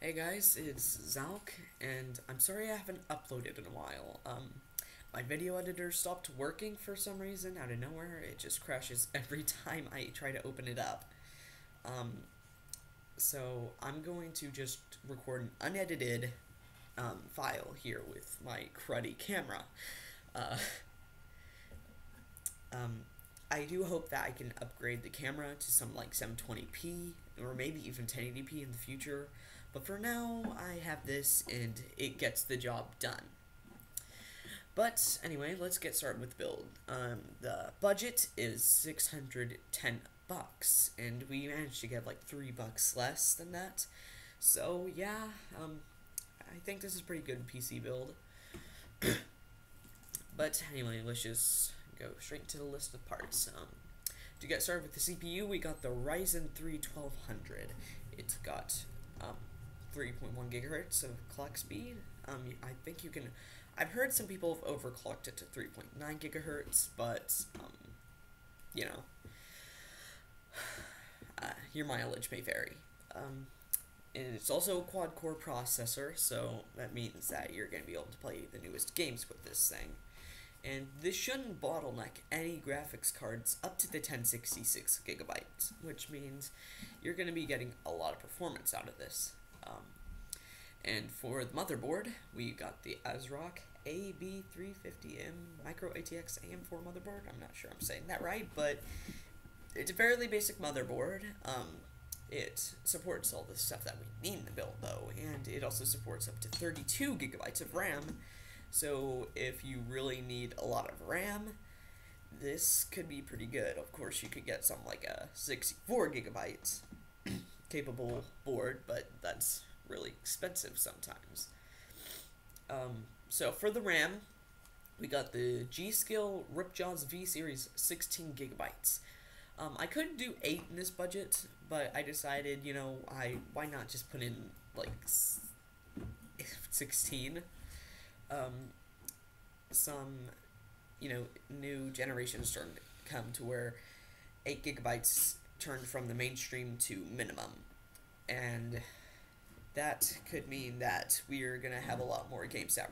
Hey guys, it's Zalk, and I'm sorry I haven't uploaded in a while. My video editor stopped working for some reason out of nowhere. It just crashes every time I try to open it up. Um, so I'm going to just record an unedited file here with my cruddy camera. Uh, um, I do hope that I can upgrade the camera to some like 720p or maybe even 1080p in the future. But for now, I have this and it gets the job done. But anyway, let's get started with the build. The budget is 610 bucks, and we managed to get like $3 less than that. So yeah, I think this is a pretty good PC build. But anyway, let's just go straight to the list of parts. To get started with the CPU, we got the Ryzen 3 1200. It's got 3.1 gigahertz of clock speed. I think you can. I've heard some people have overclocked it to 3.9 gigahertz, but you know, your mileage may vary. And it's also a quad-core processor, so that means that you're going to be able to play the newest games with this thing. And this shouldn't bottleneck any graphics cards up to the 1066 gigabytes, which means you're going to be getting a lot of performance out of this. And for the motherboard, we got the ASRock AB350M Micro ATX AM4 motherboard. I'm not sure I'm saying that right, but it's a fairly basic motherboard. It supports all the stuff that we need in the build, though, and it also supports up to 32 gigabytes of RAM. So if you really need a lot of RAM, this could be pretty good. Of course, you could get something like a 64 gigabytes capable board, but that's really expensive sometimes. So for the RAM, we got the G.Skill Ripjaws V-Series 16 gigabytes. I could do 8 in this budget, but I decided, why not just put in, like, 16? Some, new generations starting to come to where 8 gigabytes turned from the mainstream to minimum. And that could mean that we're going to have a lot more games that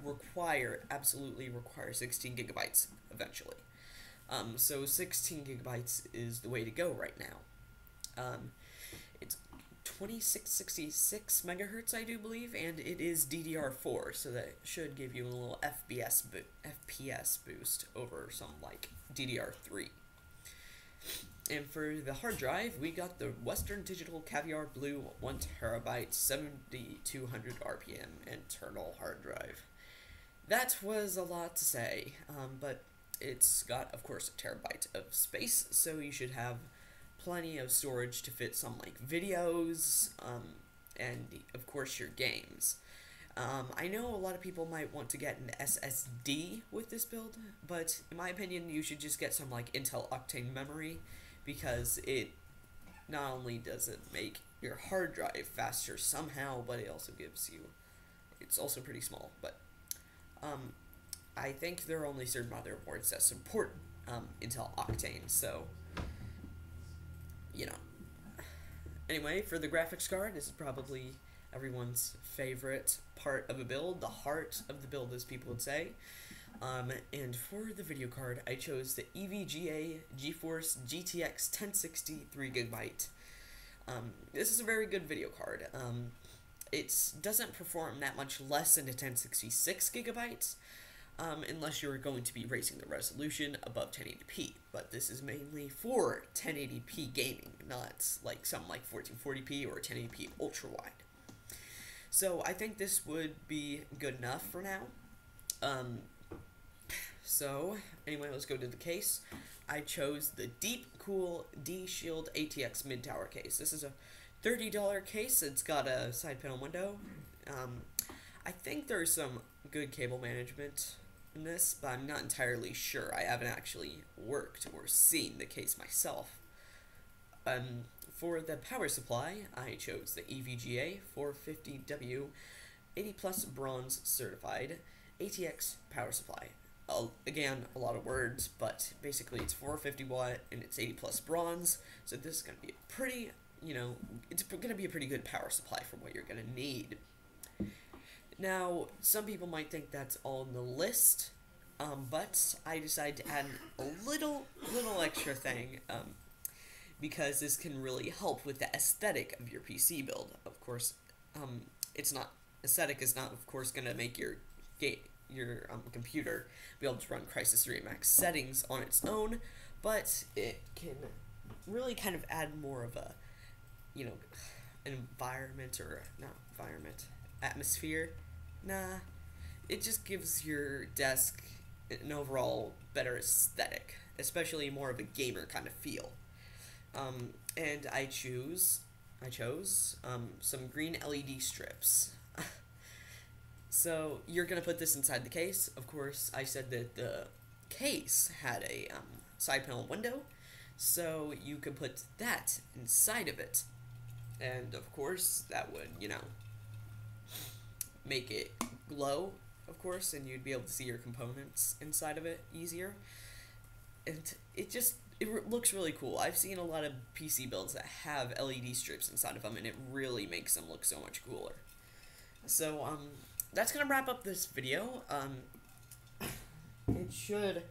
absolutely require 16 gigabytes eventually. So 16 gigabytes is the way to go right now. It's 2666 megahertz, I do believe, and it is DDR4, so that should give you a little FPS boost over some like DDR3. And for the hard drive, we got the Western Digital Caviar Blue 1TB 7200 RPM internal hard drive. That was a lot to say, but it's got, of course, a terabyte of space, so you should have plenty of storage to fit some like videos, and of course your games. I know a lot of people might want to get an SSD with this build, but in my opinion, you should just get some like Intel Octane memory, because it not only does it make your hard drive faster somehow, but it also gives you, it's also pretty small, but I think there are only certain motherboards that support Intel Octane, so anyway, for the graphics card, this is probably everyone's favorite part of a build, the heart of the build, as people would say. And for the video card, I chose the EVGA GeForce GTX 1060 3GB. This is a very good video card. It doesn't perform that much less than a 1066 gigabytes, unless you're going to be raising the resolution above 1080p, but this is mainly for 1080p gaming, not like something like 1440p or 1080p ultra wide. So I think this would be good enough for now. So anyway, let's go to the case. I chose the Deepcool D-Shield ATX mid-tower case. This is a $30 case. It's got a side panel window. I think there's some good cable management in this, but I'm not entirely sure. I haven't actually worked or seen the case myself. For the power supply, I chose the EVGA 450W 80 plus bronze certified ATX power supply. Again, a lot of words, but basically it's 450 watt and it's 80 plus bronze, so this is going to be a pretty it's going to be a pretty good power supply for what you're going to need. Now, some people might think that's all in the list, but I decided to add a little extra thing, because this can really help with the aesthetic of your PC build. Of course, aesthetic is not, of course, going to make your computer be able to run Crysis 3 at max settings on its own, but it can really kind of add more of a, environment, or not environment, atmosphere. Nah, it just gives your desk an overall better aesthetic, especially more of a gamer kind of feel. And I chose some green LED strips. So you're gonna put this inside the case. Of course, I said that the case had a side panel window, so you could put that inside of it, and of course that would make it glow, of course, and you'd be able to see your components inside of it easier. And it looks really cool. I've seen a lot of PC builds that have LED strips inside of them, and it really makes them look so much cooler. So that's gonna wrap up this video. It should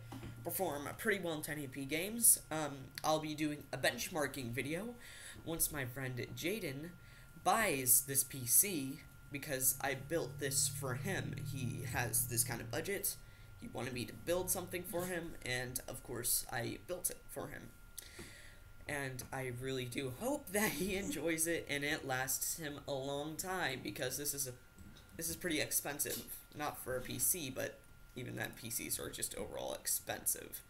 perform pretty well in 1080p games. I'll be doing a benchmarking video once my friend Jaden buys this PC, because I built this for him. He has this kind of budget. He wanted me to build something for him, and of course I built it for him. And I really do hope that he enjoys it and it lasts him a long time, because this is pretty expensive. Not for a PC, but even then, PCs are just overall expensive.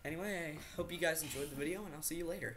Anyway, I hope you guys enjoyed the video, and I'll see you later.